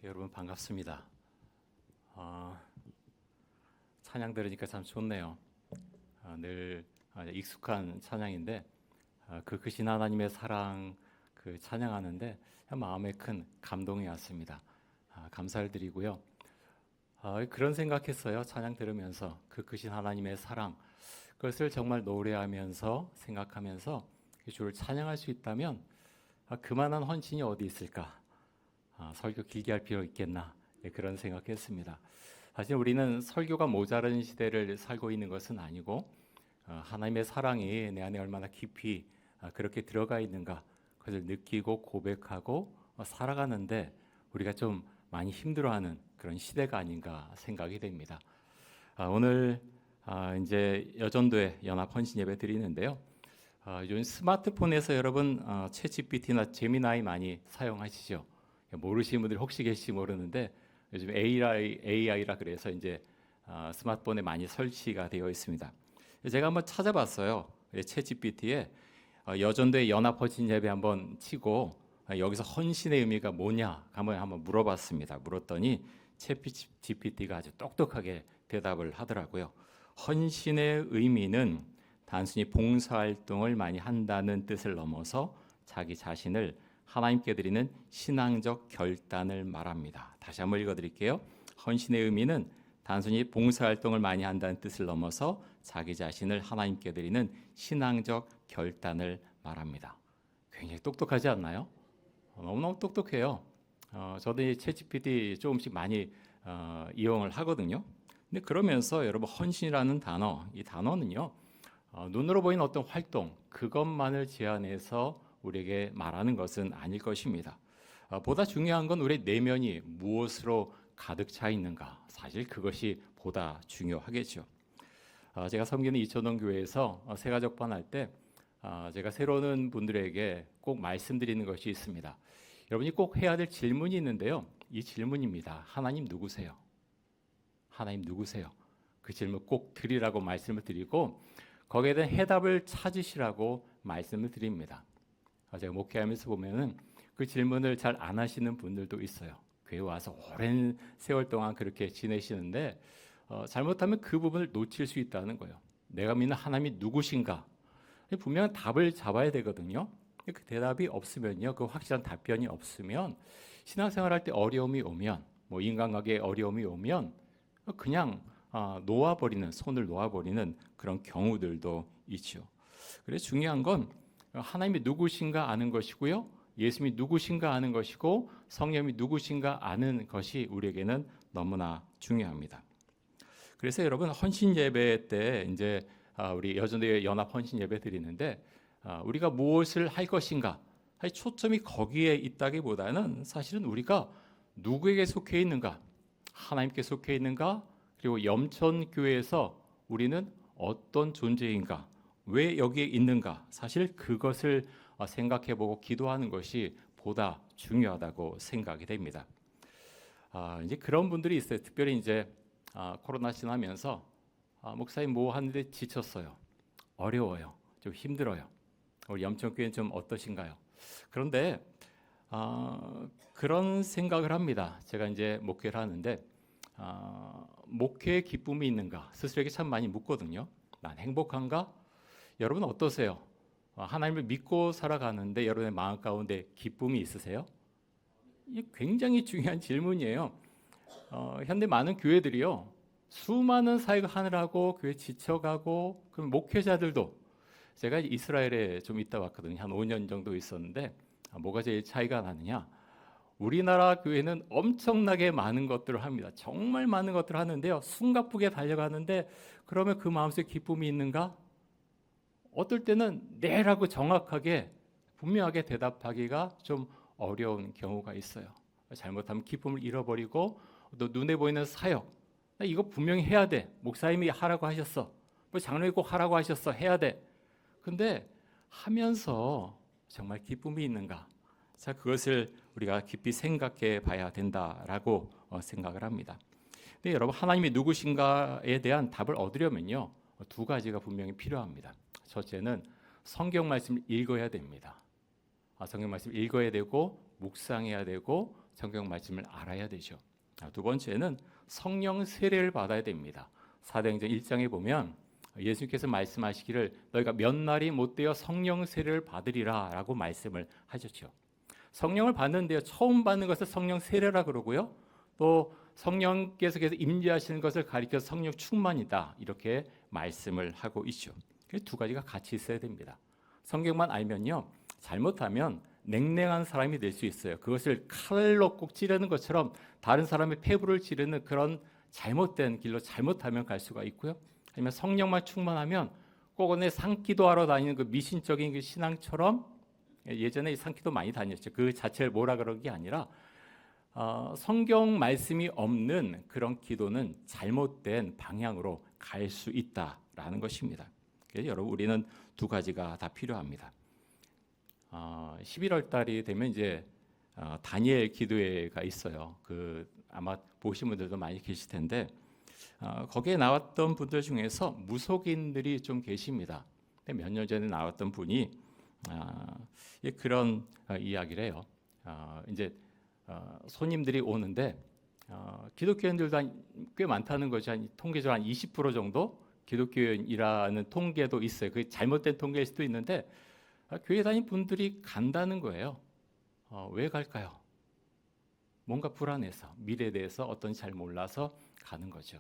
여러분 반갑습니다. 찬양 들으니까 참 좋네요. 늘 익숙한 찬양인데 그 크신 하나님의 사랑 그 찬양하는데 마음에 큰 감동이 왔습니다. 감사를 드리고요. 그런 생각했어요. 찬양 들으면서 그 크신 하나님의 사랑 그것을 정말 노래하면서 생각하면서 주를 찬양할 수 있다면 그만한 헌신이 어디 있을까? 설교 길게 할 필요 있겠나? 그런 생각했습니다. 사실 우리는 설교가 모자른 시대를 살고 있는 것은 아니고 하나님의 사랑이 내 안에 얼마나 깊이 그렇게 들어가 있는가 그것을 느끼고 고백하고 살아가는데 우리가 좀 많이 힘들어하는 그런 시대가 아닌가 생각이 됩니다. 오늘 이제 여전도에 연합 헌신 예배 드리는데요. 요즘 스마트폰에서 여러분 챗GPT나 제미나이 많이 사용하시죠? 모르시는 분들이 혹시 계실지 모르는데 요즘 AI라 그래서 이제 스마트폰에 많이 설치가 되어 있습니다. 제가 한번 찾아봤어요. 챗GPT에 여전도의 연합 헌신 예배 한번 치고 여기서 헌신의 의미가 뭐냐 한번 물어봤습니다. 물었더니 챗GPT가 아주 똑똑하게 대답을 하더라고요. 헌신의 의미는 단순히 봉사활동을 많이 한다는 뜻을 넘어서 자기 자신을 하나님께 드리는 신앙적 결단을 말합니다. 다시 한번 읽어드릴게요. 헌신의 의미는 단순히 봉사활동을 많이 한다는 뜻을 넘어서 자기 자신을 하나님께 드리는 신앙적 결단을 말합니다. 굉장히 똑똑하지 않나요? 너무너무 똑똑해요. 저도 이 챗GPT 조금씩 많이 이용을 하거든요. 근데 그러면서 여러분 헌신이라는 단어, 이 단어는요. 눈으로 보이는 어떤 활동, 그것만을 제한해서 우리에게 말하는 것은 아닐 것입니다. 보다 중요한 건 우리 내면이 무엇으로 가득 차 있는가. 사실 그것이 보다 중요하겠죠. 제가 섬기는 이천동 교회에서 새가족반 할 때 제가 새로 오는 분들에게 꼭 말씀드리는 것이 있습니다. 여러분이 꼭 해야 될 질문이 있는데요. 이 질문입니다. 하나님 누구세요? 하나님 누구세요? 그 질문 꼭 드리라고 말씀을 드리고 거기에 대한 해답을 찾으시라고 말씀을 드립니다. 제가 목회하면서 보면은 그 질문을 잘 안 하시는 분들도 있어요. 교회 와서 오랜 세월 동안 그렇게 지내시는데 잘못하면 그 부분을 놓칠 수 있다는 거예요. 내가 믿는 하나님이 누구신가? 분명한 답을 잡아야 되거든요. 그 대답이 없으면요, 그 확실한 답변이 없으면 신앙생활할 때 어려움이 오면, 뭐 인간관계에 어려움이 오면 그냥 놓아버리는 손을 놓아버리는 그런 경우들도 있죠. 그래서 중요한 건 하나님이 누구신가 아는 것이고요. 예수님이 누구신가 아는 것이고 성령이 누구신가 아는 것이 우리에게는 너무나 중요합니다. 그래서 여러분 헌신 예배 때 이제 우리 여전도의 연합 헌신 예배 드리는데 우리가 무엇을 할 것인가 사실 초점이 거기에 있다기보다는 사실은 우리가 누구에게 속해 있는가 하나님께 속해 있는가 그리고 염천교회에서 우리는 어떤 존재인가 왜 여기에 있는가 사실 그것을 생각해보고 기도하는 것이 보다 중요하다고 생각이 됩니다. 이제 그런 분들이 있어요. 특별히 이제 코로나 지나면서 목사님 뭐 하는데 지쳤어요. 어려워요. 좀 힘들어요. 우리 염천교회는 좀 어떠신가요? 그런데 그런 생각을 합니다. 제가 이제 목회를 하는데 목회에 기쁨이 있는가 스스로에게 참 많이 묻거든요. 난 행복한가? 여러분 어떠세요? 하나님을 믿고 살아가는데 여러분의 마음 가운데 기쁨이 있으세요? 이게 굉장히 중요한 질문이에요. 현대 많은 교회들이요. 수많은 사역을 하느라고 교회 지쳐가고 그럼 목회자들도 제가 이스라엘에 좀 있다 왔거든요. 한 5년 정도 있었는데 뭐가 제일 차이가 나느냐? 우리나라 교회는 엄청나게 많은 것들을 합니다. 정말 많은 것들을 하는데요. 숨가쁘게 달려가는데 그러면 그 마음속에 기쁨이 있는가? 어떨 때는 네라고 정확하게 분명하게 대답하기가 좀 어려운 경우가 있어요. 잘못하면 기쁨을 잃어버리고 또 눈에 보이는 사역 이거 분명히 해야 돼. 목사님이 하라고 하셨어. 뭐 장로님 꼭 하라고 하셨어. 해야 돼. 근데 하면서 정말 기쁨이 있는가? 자, 그것을 우리가 깊이 생각해 봐야 된다라고 생각을 합니다. 근데 여러분 하나님이 누구신가에 대한 답을 얻으려면요. 두 가지가 분명히 필요합니다. 첫째는 성경 말씀을 읽어야 됩니다. 성경 말씀을 읽어야 되고 묵상해야 되고 성경 말씀을 알아야 되죠. 두 번째는 성령 세례를 받아야 됩니다. 사도행전 1장에 보면 예수님께서 말씀하시기를 너희가 몇 날이 못 되어 성령 세례를 받으리라 라고 말씀을 하셨죠. 성령을 받는데요, 처음 받는 것을 성령 세례라 그러고요, 또 성령께서 계속 임재하시는 것을 가리켜 성령 충만이다 이렇게 말씀을 하고 있죠. 두 가지가 같이 있어야 됩니다. 성경만 알면요, 잘못하면 냉랭한 사람이 될 수 있어요. 그것을 칼로 꼭 찌르는 것처럼 다른 사람의 폐부를 찌르는 그런 잘못된 길로 잘못하면 갈 수가 있고요. 아니면 성령만 충만하면 꼭 오늘 상기도하러 다니는 그 미신적인 그 신앙처럼, 예전에 상기도 많이 다녔죠. 그 자체를 뭐라 그런 게 아니라 성경 말씀이 없는 그런 기도는 잘못된 방향으로 갈 수 있다라는 것입니다. 그래서 여러분, 우리는 두 가지가 다 필요합니다. 11월 달이 되면 이제 다니엘 기도회가 있어요. 아마 보신 분들도 많이 계실 텐데 거기에 나왔던 분들 중에서 무속인들이 좀 계십니다. 몇 년 전에 나왔던 분이 그런 이야기를 해요. 이제 손님들이 오는데 기독교인들도 꽤 많다는 거죠. 통계적으로 한 20% 정도 기독교인이라는 통계도 있어요. 그게 잘못된 통계일 수도 있는데 교회 다닌 분들이 간다는 거예요. 왜 갈까요? 뭔가 불안해서, 미래에 대해서 어떤지 잘 몰라서 가는 거죠.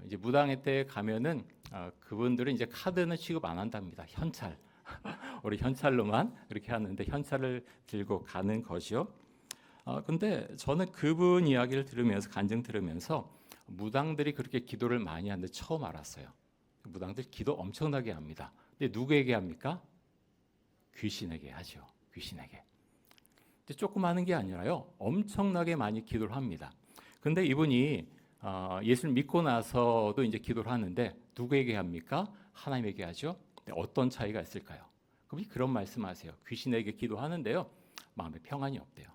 이제 무당회 때 가면은 그분들은 이제 카드는 취급 안 한답니다. 현찰. 우리 현찰로만 그렇게 하는데 현찰을 들고 가는 것이요. 근데 저는 그분 이야기를 들으면서, 간증 들으면서 무당들이 그렇게 기도를 많이 하는데 처음 알았어요. 무당들 기도 엄청나게 합니다. 근데 누구에게 합니까? 귀신에게 하죠. 귀신에게. 근데 조금 하는 게 아니라요, 엄청나게 많이 기도를 합니다. 근데 이분이 예수를 믿고 나서도 이제 기도를 하는데 누구에게 합니까? 하나님에게 하죠. 근데 어떤 차이가 있을까요? 그분이 그런 말씀하세요. 귀신에게 기도하는데요, 마음에 평안이 없대요.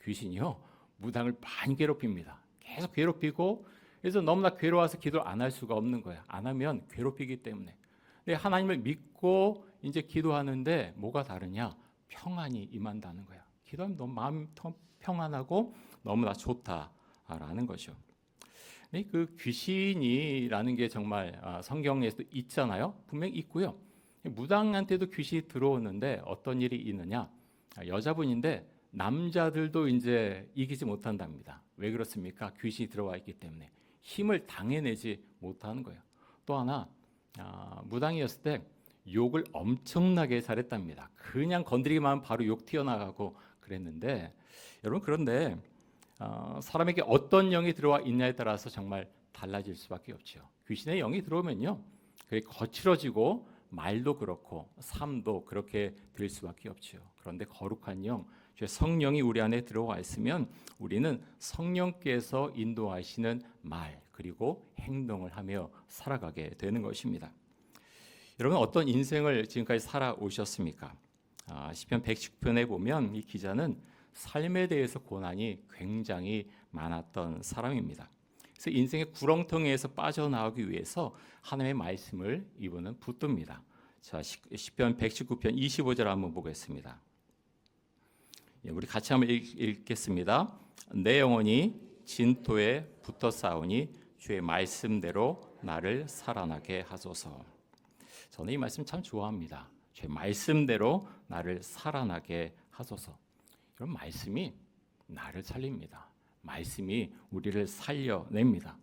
귀신이요, 무당을 많이 괴롭힙니다. 계속 괴롭히고, 그래서 너무나 괴로워서 기도를 안 할 수가 없는 거예요. 안 하면 괴롭히기 때문에. 근데 하나님을 믿고 이제 기도하는데 뭐가 다르냐? 평안이 임한다는 거야. 기도하면 너무 마음이 평안하고 너무나 좋다라는 거죠. 근데 그 귀신이라는 게 정말 성경에서도 있잖아요. 분명히 있고요. 무당한테도 귀신이 들어오는데 어떤 일이 있느냐? 여자분인데 남자들도 이제 이기지 못한답니다. 왜 그렇습니까? 귀신이 들어와 있기 때문에 힘을 당해내지 못하는 거예요. 또 하나, 무당이었을 때 욕을 엄청나게 잘했답니다. 그냥 건드리기만 하면 바로 욕 튀어나가고 그랬는데, 여러분, 그런데 사람에게 어떤 영이 들어와 있냐에 따라서 정말 달라질 수밖에 없죠. 귀신의 영이 들어오면요, 그게 거칠어지고 말도 그렇고 삶도 그렇게 될 수밖에 없죠. 그런데 거룩한 영, 성령이 우리 안에 들어와 있으면 우리는 성령께서 인도하시는 말 그리고 행동을 하며 살아가게 되는 것입니다. 여러분, 어떤 인생을 지금까지 살아오셨습니까? 시편 119편에 보면 이 기자는 삶에 대해서 고난이 굉장히 많았던 사람입니다. 그래서 인생의 구렁텅이에서 빠져나오기 위해서 하나님의 말씀을 이분은 붙듭니다. 자, 시편 119편 25절 한번 보겠습니다. 우리 같이 한번 읽겠습니다. 내 영혼이 진토에 붙어 싸우니 주의 말씀대로 나를 살아나게 하소서. 저는 이 말씀 참 좋아합니다. 주의 말씀대로 나를 살아나게 하소서. 이런 말씀이 나를 살립니다. 말씀이 우리를 살려냅니다.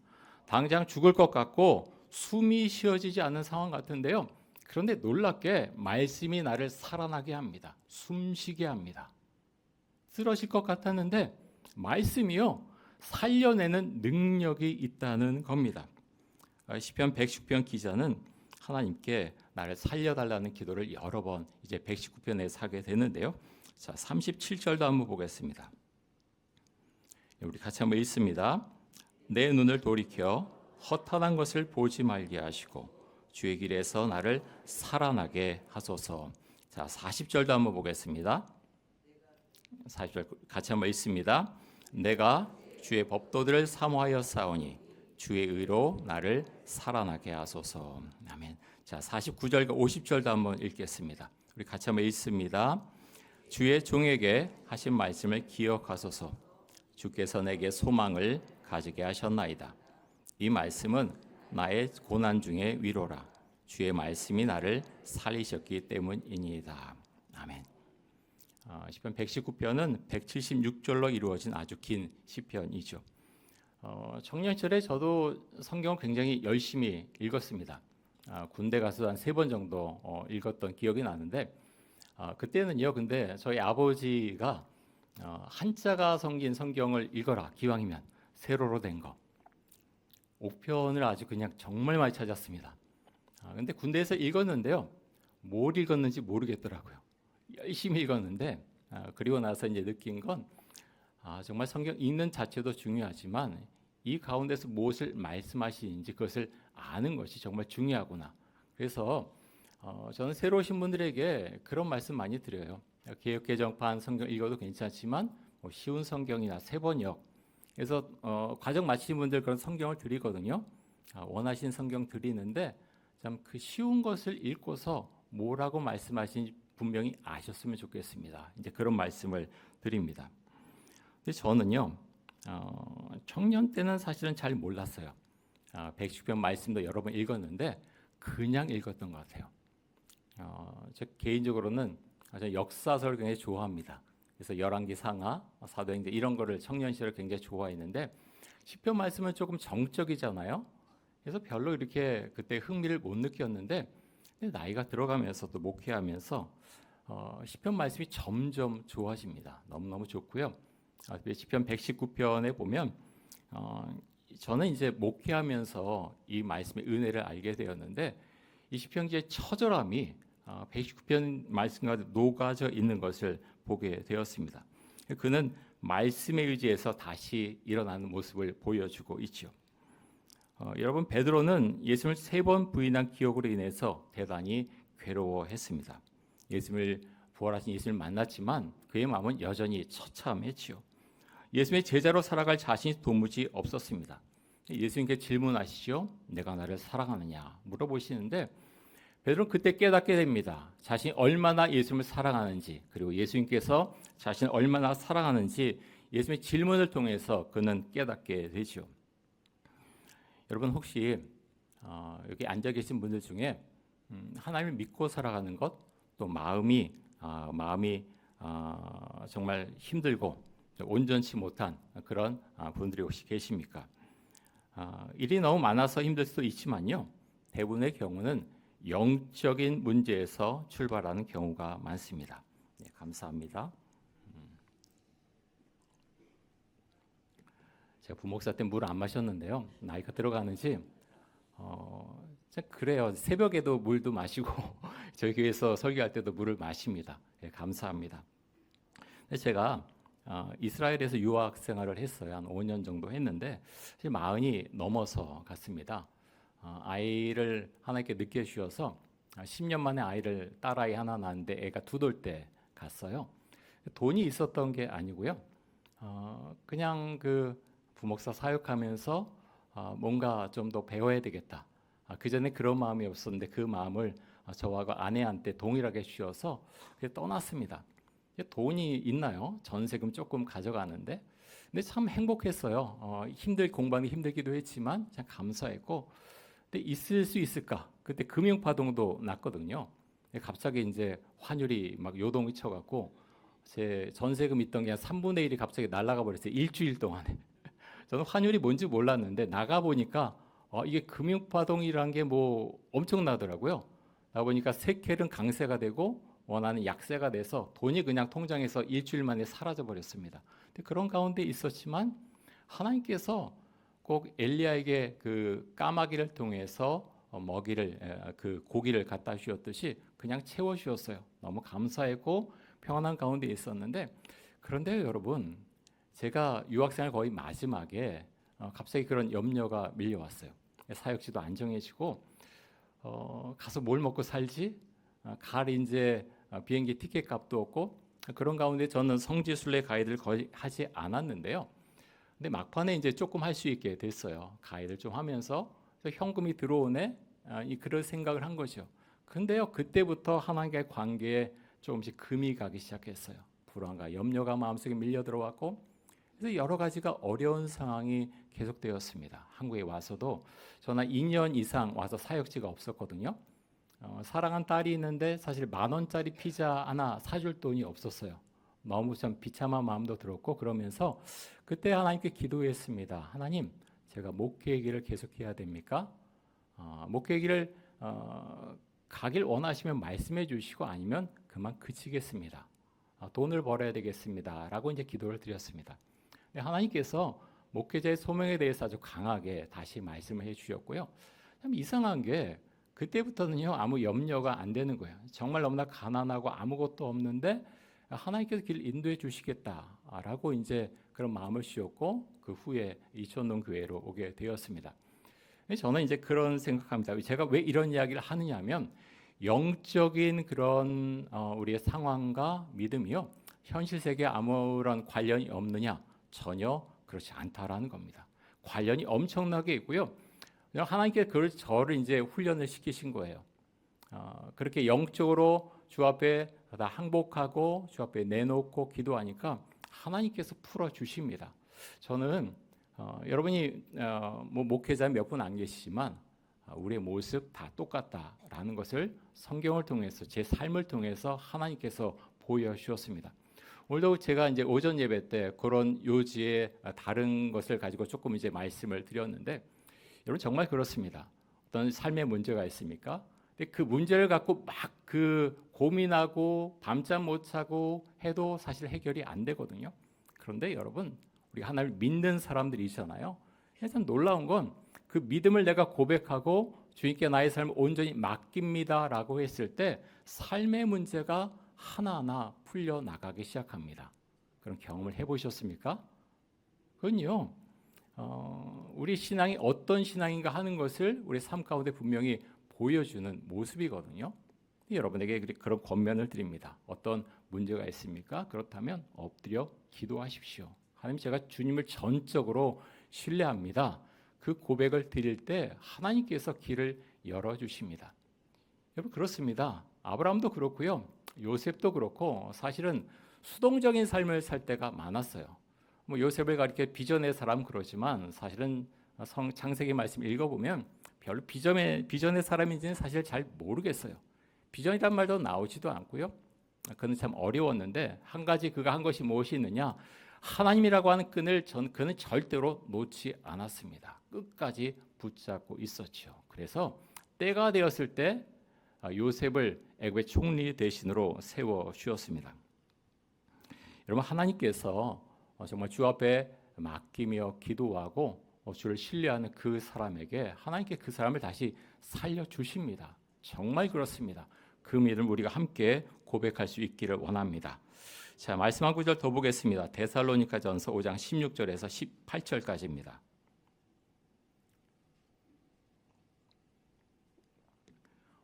당장 죽을 것 같고 숨이 쉬어지지 않는 상황 같은데요, 그런데 놀랍게 말씀이 나를 살아나게 합니다. 숨쉬게 합니다. 쓰러질 것 같았는데 말씀이요, 살려내는 능력이 있다는 겁니다. 시편 110편 기자는 하나님께 나를 살려달라는 기도를 여러 번 이제 119편에 하게 되는데요. 자, 37절도 한번 보겠습니다. 우리 같이 한번 읽습니다. 내 눈을 돌이켜 허탄한 것을 보지 말게 하시고 주의 길에서 나를 살아나게 하소서. 자, 40절도 한번 보겠습니다. 40절 같이 한번 읽습니다. 내가 주의 법도들을 사모하여 싸우니 주의 의로 나를 살아나게 하소서. 아멘. 자, 49절과 50절도 한번 읽겠습니다. 우리 같이 한번 읽습니다. 주의 종에게 하신 말씀을 기억하소서. 주께서 내게 소망을 가지게 하셨나이다. 이 말씀은 나의 고난 중에 위로라. 주의 말씀이 나를 살리셨기 때문이니이다. 아멘. 시편 119편은 176절로 이루어진 아주 긴 시편이죠. 청년 시절에 저도 성경을 굉장히 열심히 읽었습니다. 군대 가서 한 3번 정도 읽었던 기억이 나는데 그때는요. 근데 저희 아버지가 한자가 성긴 성경을 읽어라. 기왕이면 세로로 된 거. 옥편을 아주 그냥 정말 많이 찾았습니다. 근데 군대에서 읽었는데요. 뭘 읽었는지 모르겠더라고요. 열심히 읽었는데 그리고 나서 이제 느낀 건 정말 성경 읽는 자체도 중요하지만 이 가운데서 무엇을 말씀하시는지 그것을 아는 것이 정말 중요하구나. 그래서 저는 새로 오신 분들에게 그런 말씀 많이 드려요. 개역개정판 성경 읽어도 괜찮지만 쉬운 성경이나 세번역. 그래서 과정 마치신 분들 그런 성경을 드리거든요. 원하신 성경 드리는데 참 그 쉬운 것을 읽고서 뭐라고 말씀하시는지 분명히 아셨으면 좋겠습니다. 이제 그런 말씀을 드립니다. 근데 저는요. 청년 때는 사실은 잘 몰랐어요. 110편 말씀도 여러 번 읽었는데 그냥 읽었던 것 같아요. 저 개인적으로는 역사서를 굉장히 좋아합니다. 그래서 열왕기 상하, 사도행전 이런 거를 청년 시절에 굉장히 좋아했는데 시편 말씀은 조금 정적이잖아요. 그래서 별로 이렇게 그때 흥미를 못 느꼈는데 나이가 들어가면서 또 목회하면서 시편 말씀이 점점 좋아집니다. 너무너무 좋고요. 시편 119편에 보면 저는 이제 목회하면서 이 말씀의 은혜를 알게 되었는데 이 시편기의 처절함이 119편 말씀과 녹아져 있는 것을 보게 되었습니다. 그는 말씀에 의지해서 다시 일어나는 모습을 보여주고 있죠. 여러분 베드로는 예수님을 3번 부인한 기억으로 인해서 대단히 괴로워했습니다. 부활하신 예수님을 만났지만 그의 마음은 여전히 처참했지요. 예수님의 제자로 살아갈 자신이 도무지 없었습니다. 예수님께 질문하시죠. 내가 나를 사랑하느냐 물어보시는데 베드로는 그때 깨닫게 됩니다. 자신이 얼마나 예수님을 사랑하는지 그리고 예수님께서 자신을 얼마나 사랑하는지 예수님의 질문을 통해서 그는 깨닫게 되죠. 여러분 혹시 여기 앉아 계신 분들 중에 하나님을 믿고 살아가는 것 또 마음이 정말 힘들고 온전치 못한 그런 분들이 혹시 계십니까? 일이 너무 많아서 힘들 수도 있지만요. 대부분의 경우는 영적인 문제에서 출발하는 경우가 많습니다. 네, 감사합니다. 제가 부목사 때 물 안 마셨는데요. 나이가 들어가는지 그래요. 새벽에도 물도 마시고 저희 교회에서 설교할 때도 물을 마십니다. 네, 감사합니다. 제가 이스라엘에서 유학 생활을 했어요. 한 5년 정도 했는데 40이 넘어서 갔습니다. 아이를 하나님께 늦게 주셔서 10년 만에 아이를 딸아이 하나 낳았는데 애가 2돌 때 갔어요. 돈이 있었던 게 아니고요. 그냥 그 부목사 사역하면서 뭔가 좀 더 배워야 되겠다. 그 전에 그런 마음이 없었는데 그 마음을 저와 아내한테 동일하게 주셔서 떠났습니다. 돈이 있나요? 전세금 조금 가져가는데, 근데 참 행복했어요. 공부하기 힘들기도 했지만 참 감사했고, 근데 있을 수 있을까? 그때 금융파동도 났거든요. 갑자기 이제 환율이 막 요동이 쳐갖고 제 전세금 있던 게 한 3분의 1이 갑자기 날아가 버렸어요. 일주일 동안에. 저는 환율이 뭔지 몰랐는데 나가 보니까 이게 금융파동이란 게 뭐 엄청나더라고요. 나가 보니까 세켈은 강세가 되고 원하는 약세가 돼서 돈이 그냥 통장에서 일주일 만에 사라져 버렸습니다. 근데 그런 가운데 있었지만 하나님께서 꼭 엘리야에게 그 까마귀를 통해서 그 고기를 갖다 주셨듯이 그냥 채워 주셨어요. 너무 감사했고 평안한 가운데 있었는데 그런데 여러분 제가 유학생활 거의 마지막에 갑자기 그런 염려가 밀려왔어요. 사역지도 안 정해지고 가서 뭘 먹고 살지? 갈 이제 비행기 티켓 값도 없고 그런 가운데 저는 성지순례 가이드를 거의 하지 않았는데요. 근데 막판에 이제 조금 할 수 있게 됐어요. 가이드를 좀 하면서 현금이 들어오네. 그럴 생각을 한 거죠. 근데요 그때부터 하나님과의 관계에 조금씩 금이 가기 시작했어요. 불안과 염려가 마음속에 밀려 들어왔고, 그래서 여러 가지가 어려운 상황이 계속되었습니다. 한국에 와서도 저는 2년 이상 와서 사역지가 없었거든요. 사랑한 딸이 있는데 사실 10,000원짜리 피자 하나 사줄 돈이 없었어요. 너무 참 비참한 마음도 들었고, 그러면서 그때 하나님께 기도했습니다. 하나님, 제가 목회 길을 계속해야 됩니까? 목회 길을 가길 원하시면 말씀해 주시고, 아니면 그만 그치겠습니다. 돈을 벌어야 되겠습니다. 라고 이제 기도를 드렸습니다. 하나님께서 목회자의 소명에 대해서 아주 강하게 다시 말씀을 해 주셨고요. 참 이상한 게 그때부터는요, 아무 염려가 안 되는 거예요. 정말 너무나 가난하고 아무것도 없는데 하나님께서 길 인도해 주시겠다라고 이제 그런 마음을 씌웠고, 그 후에 이촌동 교회로 오게 되었습니다. 저는 이제 그런 생각합니다. 제가 왜 이런 이야기를 하느냐면, 영적인 그런 우리의 상황과 믿음이요, 현실 세계에 아무런 관련이 없느냐? 전혀 그렇지 않다라는 겁니다. 관련이 엄청나게 있고요. 하나님께 저를 이제 훈련을 시키신 거예요. 그렇게 영적으로 주 앞에 다 항복하고 주 앞에 내놓고 기도하니까 하나님께서 풀어 주십니다. 저는 여러분이 뭐 목회자 몇 분 안 계시지만 우리의 모습 다 똑같다라는 것을 성경을 통해서, 제 삶을 통해서 하나님께서 보여주셨습니다. 오늘도 제가 이제 오전 예배 때 그런 요지의 다른 것을 가지고 조금 이제 말씀을 드렸는데, 여러분 정말 그렇습니다. 어떤 삶의 문제가 있습니까? 근데 그 문제를 갖고 막 그 고민하고 밤잠 못 자고 해도 사실 해결이 안 되거든요. 그런데 여러분, 우리가 하나님을 믿는 사람들이잖아요. 참 놀라운 건, 그 믿음을 내가 고백하고 주님께 나의 삶을 온전히 맡깁니다라고 했을 때 삶의 문제가 하나하나 풀려 나가기 시작합니다. 그런 경험을 해보셨습니까? 그건요, 우리 신앙이 어떤 신앙인가 하는 것을 우리 삶 가운데 분명히 보여주는 모습이거든요. 여러분에게 그런 권면을 드립니다. 어떤 문제가 있습니까? 그렇다면 엎드려 기도하십시오. 하나님, 제가 주님을 전적으로 신뢰합니다. 그 고백을 드릴 때 하나님께서 길을 열어주십니다. 여러분 그렇습니다. 아브라함도 그렇고요, 요셉도 그렇고 사실은 수동적인 삶을 살 때가 많았어요. 뭐 요셉을 가리켜 비전의 사람 그러지만 사실은 창세기 말씀 읽어보면 별로 비전의 사람인지는 사실 잘 모르겠어요. 비전이란 말도 나오지도 않고요. 그는 참 어려웠는데, 한 가지 그가 한 것이 무엇이 있느냐? 하나님이라고 하는 끈을 그는 절대로 놓지 않았습니다. 끝까지 붙잡고 있었죠. 그래서 때가 되었을 때 요셉을 애굽의 총리 대신으로 세워 주었습니다. 여러분, 하나님께서 정말 주 앞에 맡기며 기도하고 주를 신뢰하는 그 사람에게 하나님께 그 사람을 다시 살려 주십니다. 정말 그렇습니다. 그 믿음 우리가 함께 고백할 수 있기를 원합니다. 자, 말씀 한 구절 더 보겠습니다. 데살로니가전서 5장 16절에서 18절까지입니다.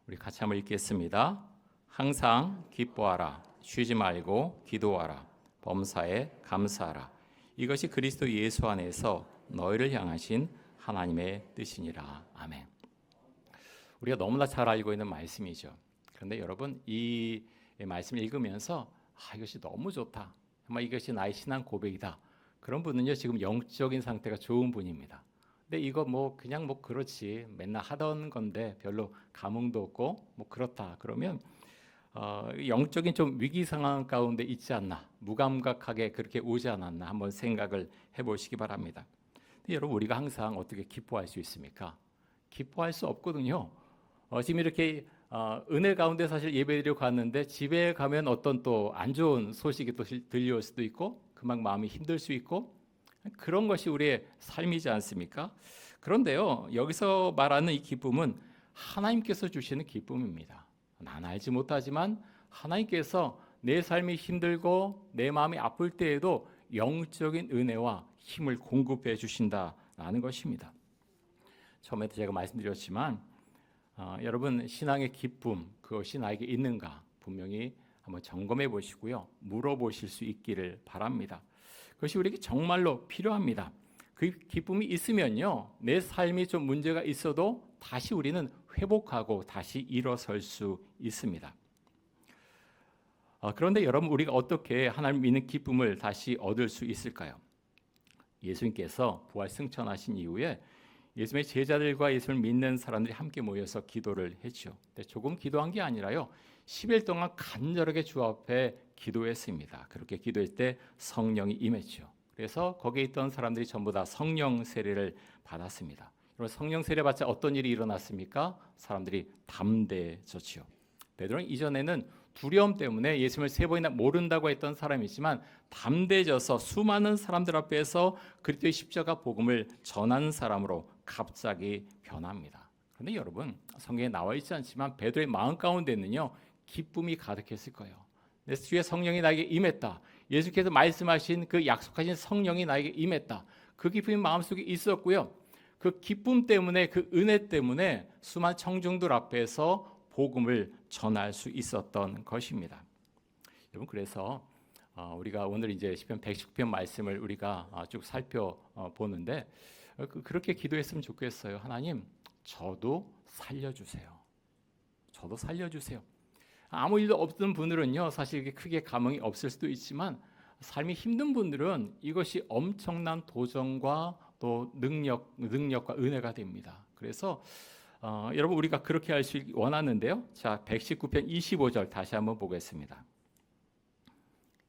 우리 같이 한번 읽겠습니다. 항상 기뻐하라, 쉬지 말고 기도하라, 범사에 감사하라. 이것이 그리스도 예수 안에서 너희를 향하신 하나님의 뜻이니라. 아멘. 우리가 너무나 잘 알고 있는 말씀이죠. 그런데 여러분, 이 말씀을 읽으면서 이것이 너무 좋다, 정말 이것이 나의 신앙 고백이다, 그런 분은요, 지금 영적인 상태가 좋은 분입니다. 근데 이거 그냥 그렇지, 맨날 하던 건데 별로 감흥도 없고 그렇다 그러면 영적인 좀 위기 상황 가운데 있지 않나, 무감각하게 그렇게 오지 않았나 한번 생각을 해보시기 바랍니다. 근데 여러분, 우리가 항상 어떻게 기뻐할 수 있습니까? 기뻐할 수 없거든요. 지금 이렇게 은혜 가운데 사실 예배드리러 갔는데 집에 가면 어떤 또 안 좋은 소식이 또 들려올 수도 있고, 그만 마음이 힘들 수 있고, 그런 것이 우리의 삶이지 않습니까? 그런데요, 여기서 말하는 이 기쁨은 하나님께서 주시는 기쁨입니다. 난 알지 못하지만 하나님께서 내 삶이 힘들고 내 마음이 아플 때에도 영적인 은혜와 힘을 공급해 주신다라는 것입니다. 처음에도 제가 말씀드렸지만 여러분, 신앙의 기쁨, 그것이 나에게 있는가 분명히 한번 점검해 보시고요, 물어보실 수 있기를 바랍니다. 그것이 우리에게 정말로 필요합니다. 그 기쁨이 있으면요, 내 삶이 좀 문제가 있어도 다시 우리는 회복하고 다시 일어설 수 있습니다. 그런데 여러분, 우리가 어떻게 하나님 믿는 기쁨을 다시 얻을 수 있을까요? 예수님께서 부활 승천하신 이후에 예수님의 제자들과 예수를 믿는 사람들이 함께 모여서 기도를 했죠. 근데 조금 기도한 게 아니라요, 10일 동안 간절하게 주 앞에 기도했습니다. 그렇게 기도할 때 성령이 임했죠. 그래서 거기에 있던 사람들이 전부 다 성령 세례를 받았습니다. 그리고 성령 세례 받자 어떤 일이 일어났습니까? 사람들이 담대해졌죠. 베드로는 이전에는 두려움 때문에 예수님을 3번이나 모른다고 했던 사람이지만 담대해져서 수많은 사람들 앞에서 그리스도의 십자가 복음을 전하는 사람으로 갑자기 변합니다. 그런데 여러분, 성경에 나와 있지 않지만 베드로의 마음 가운데는요, 기쁨이 가득했을 거예요. 내 주의 성령이 나에게 임했다. 예수께서 말씀하신 그 약속하신 성령이 나에게 임했다. 그 기쁨이 마음속에 있었고요. 그 기쁨 때문에, 그 은혜 때문에 수많은 청중들 앞에서 복음을 전할 수 있었던 것입니다. 여러분, 그래서 우리가 오늘 이제 시편 119편 말씀을 우리가 쭉 살펴보는데 그렇게 기도했으면 좋겠어요. 하나님, 저도 살려주세요. 저도 살려주세요. 아무 일도 없던 분들은요, 사실 크게 감흥이 없을 수도 있지만 삶이 힘든 분들은 이것이 엄청난 도전과 또 능력과 은혜가 됩니다. 그래서 여러분, 우리가 그렇게 할 수 원하는데요. 자, 119편 25절 다시 한번 보겠습니다.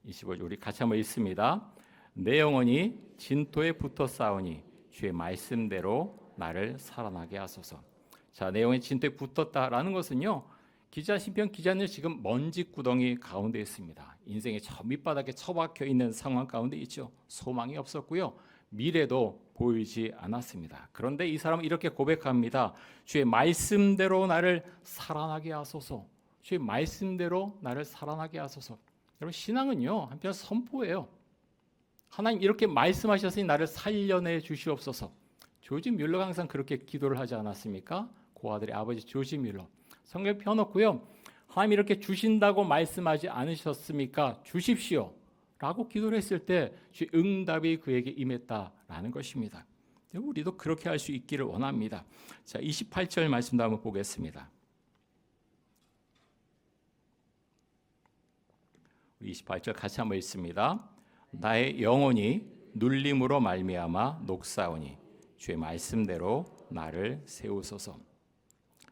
25절 우리 같이 한번 읽습니다. 내 영혼이 진토에 붙어 싸우니 주의 말씀대로 나를 살아나게 하소서. 자, 내 영혼이 진토에 붙었다라는 것은요, 기자 시편 기자는 지금 먼지 구덩이 가운데 있습니다. 인생의 저 밑바닥에 처박혀 있는 상황 가운데 있죠. 소망이 없었고요, 미래도 보이지 않았습니다. 그런데 이 사람은 이렇게 고백합니다. 주의 말씀대로 나를 살아나게 하소서. 주의 말씀대로 나를 살아나게 하소서. 여러분, 신앙은요, 한편 선포예요. 하나님, 이렇게 말씀하셨으니 나를 살려내 주시옵소서. 조지 뮬러가 항상 그렇게 기도를 하지 않았습니까? 고아들의 아버지 조지 뮬러. 성경 펴놓고요, 하나님 이렇게 주신다고 말씀하지 않으셨습니까? 주십시오 라고 기도를 했을 때 주의 응답이 그에게 임했다라는 것입니다. 우리도 그렇게 할 수 있기를 원합니다. 자, 28절 말씀도 한번 보겠습니다. 28절 같이 한번 읽습니다. 나의 영혼이 눌림으로 말미암아 녹사오니 주의 말씀대로 나를 세우소서.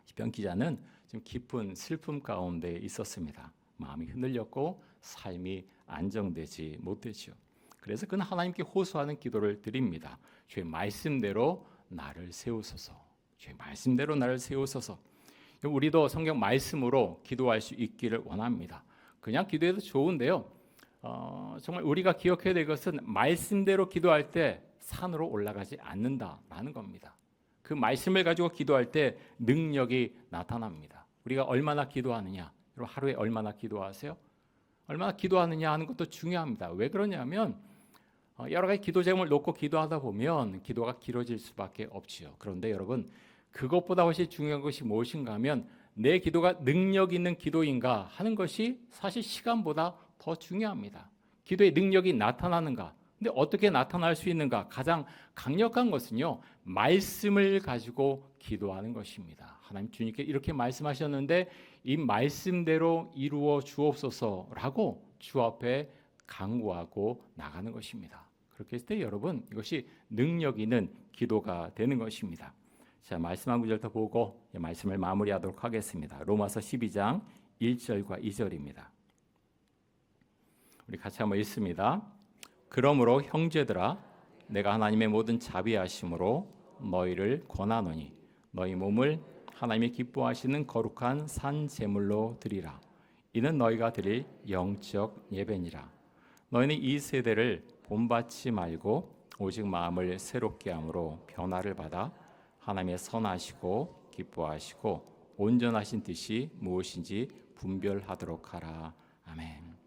시편 기자는 지금 깊은 슬픔 가운데 있었습니다. 마음이 흔들렸고 삶이 안정되지 못했죠. 그래서 그는 하나님께 호소하는 기도를 드립니다. 주의 말씀대로 나를 세우소서. 주의 말씀대로 나를 세우소서. 우리도 성경 말씀으로 기도할 수 있기를 원합니다. 그냥 기도해도 좋은데요, 정말 우리가 기억해야 될 것은 말씀대로 기도할 때 산으로 올라가지 않는다라는 겁니다. 그 말씀을 가지고 기도할 때 능력이 나타납니다. 우리가 얼마나 기도하느냐, 여러분 하루에 얼마나 기도하세요? 얼마나 기도하느냐 하는 것도 중요합니다. 왜 그러냐면 여러 가지 기도 제목을 놓고 기도하다 보면 기도가 길어질 수밖에 없지요. 그런데 여러분, 그것보다 훨씬 중요한 것이 무엇인가 하면 내 기도가 능력 있는 기도인가 하는 것이 사실 시간보다 더 중요합니다. 기도의 능력이 나타나는가? 근데 어떻게 나타날 수 있는가? 가장 강력한 것은요, 말씀을 가지고 기도하는 것입니다. 하나님, 주님께 이렇게 말씀하셨는데 이 말씀대로 이루어 주옵소서라고 주 앞에 간구하고 나가는 것입니다. 그렇게 했을 때 여러분, 이것이 능력 있는 기도가 되는 것입니다. 자, 말씀 한 구절 더 보고 말씀을 마무리하도록 하겠습니다. 로마서 12장 1절과 2절입니다. 우리 같이 한번 읽습니다. 그러므로 형제들아, 내가 하나님의 모든 자비하심으로 너희를 권하노니 너희 몸을 하나님이 기뻐하시는 거룩한 산 제물로 드리라. 이는 너희가 드릴 영적 예배니라. 너희는 이 세대를 본받지 말고 오직 마음을 새롭게 함으로 변화를 받아 하나님의 선하시고 기뻐하시고 온전하신 뜻이 무엇인지 분별하도록 하라. 아멘.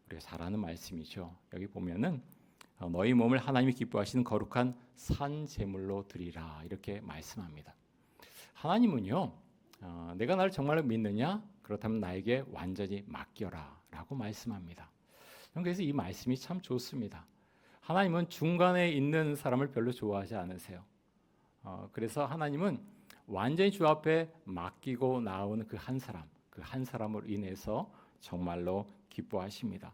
우리가 잘 아는 말씀이죠. 여기 보면은 너희 몸을 하나님이 기뻐하시는 거룩한 산 제물로 드리라 이렇게 말씀합니다. 하나님은요, 내가 나를 정말로 믿느냐? 그렇다면 나에게 완전히 맡겨라 라고 말씀합니다. 그래서 이 말씀이 참 좋습니다. 하나님은 중간에 있는 사람을 별로 좋아하지 않으세요. 그래서 하나님은 완전히 주 앞에 맡기고 나오는 그 한 사람으로 인해서 정말로 기뻐하십니다.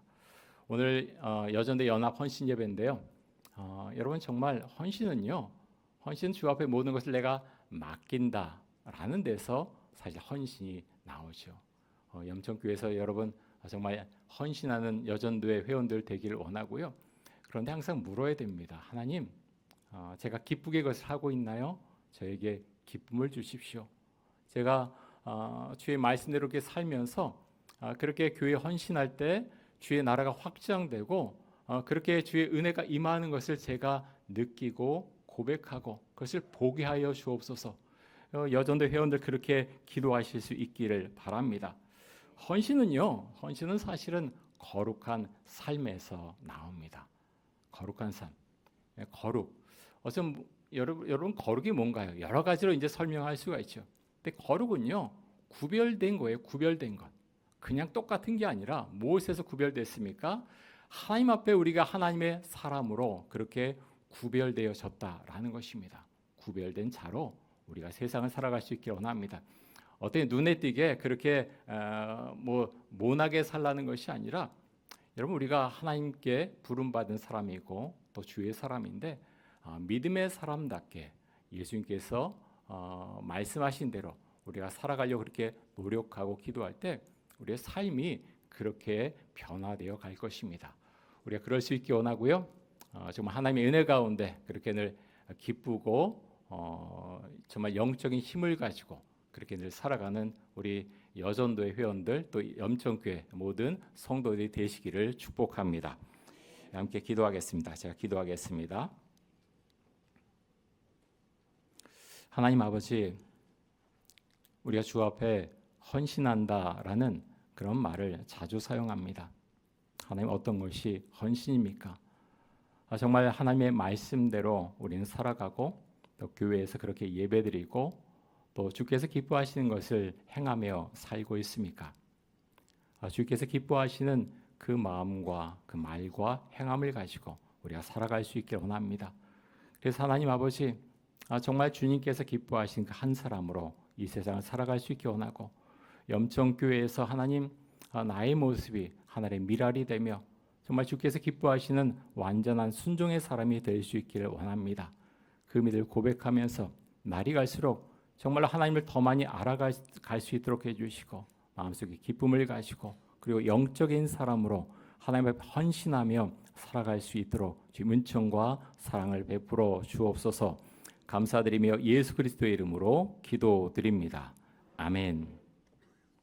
오늘 여전대 연합 헌신 예배인데요. 여러분 정말 헌신은요. 헌신 주 앞에 모든 것을 내가 맡긴다라는 데서 사실 헌신이 나오죠. 염천교회에서 여러분 정말 헌신하는 여전도의 회원들 되기를 원하고요. 그런데 항상 물어야 됩니다. 하나님, 제가 기쁘게 그것을 하고 있나요? 저에게 기쁨을 주십시오. 제가 주의 말씀대로 이렇게 살면서 그렇게 교회 헌신할 때 주의 나라가 확장되고 그렇게 주의 은혜가 임하는 것을 제가 느끼고 고백하고 그것을 보게 하여 주옵소서. 여전도 회원들 그렇게 기도하실 수 있기를 바랍니다. 헌신은 사실은 거룩한 삶에서 나옵니다. 거룩한 삶, 거룩. 여러분 거룩이 뭔가요? 여러 가지로 이제 설명할 수가 있죠. 근데 거룩은요 구별된 거예요. 구별된 것. 그냥 똑같은 게 아니라 무엇에서 구별됐습니까? 하나님 앞에 우리가 하나님의 사람으로 그렇게 구별되어졌다라는 것입니다. 구별된 자로 우리가 세상을 살아갈 수 있기를 원합니다. 어떻게 눈에 띄게 그렇게 모나게 살라는 것이 아니라 여러분 우리가 하나님께 부름받은 사람이고 또 주의 사람인데 믿음의 사람답게 예수님께서 말씀하신 대로 우리가 살아가려고 그렇게 노력하고 기도할 때 우리의 삶이 그렇게 변화되어 갈 것입니다. 우리가 그럴 수 있기 원하고요. 정말 하나님의 은혜 가운데 그렇게 늘 기쁘고 정말 영적인 힘을 가지고 그렇게 늘 살아가는 우리 여전도의 회원들 또 염천교회 모든 성도들이 되시기를 축복합니다. 함께 기도하겠습니다. 제가 기도하겠습니다. 하나님 아버지, 우리가 주 앞에 헌신한다라는 그런 말을 자주 사용합니다. 하나님 어떤 것이 헌신입니까? 정말 하나님의 말씀대로 우리는 살아가고 또 교회에서 그렇게 예배드리고 또 주께서 기뻐하시는 것을 행하며 살고 있습니까? 주께서 기뻐하시는 그 마음과 그 말과 행함을 가지고 우리가 살아갈 수 있기를 원합니다. 그래서 하나님 아버지, 정말 주님께서 기뻐하신 그 한 사람으로 이 세상을 살아갈 수 있기 원하고 염천교회에서 하나님 나의 모습이 하나님의 미랄이 되며 정말 주께서 기뻐하시는 완전한 순종의 사람이 될 수 있기를 원합니다. 그 믿음을 고백하면서 날이 갈수록 정말 하나님을 더 많이 알아갈 수 있도록 해주시고 마음속에 기쁨을 가지고 그리고 영적인 사람으로 하나님 앞에 헌신하며 살아갈 수 있도록 주의 은총과 사랑을 베풀어 주옵소서. 감사드리며 예수 그리스도의 이름으로 기도드립니다. 아멘.